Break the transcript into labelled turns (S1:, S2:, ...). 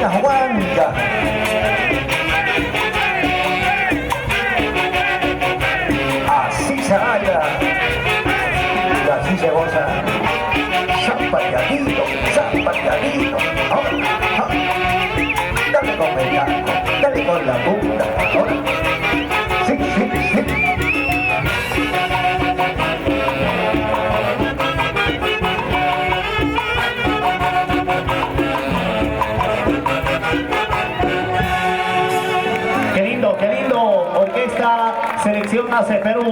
S1: las huancas. Así se baila y así se goza. Zapateadito, zapateadito. Dale con el taco, dale con la punta. Ahora. Sí, sí, sí.
S2: Qué lindo, orquesta Selección ACE Perú.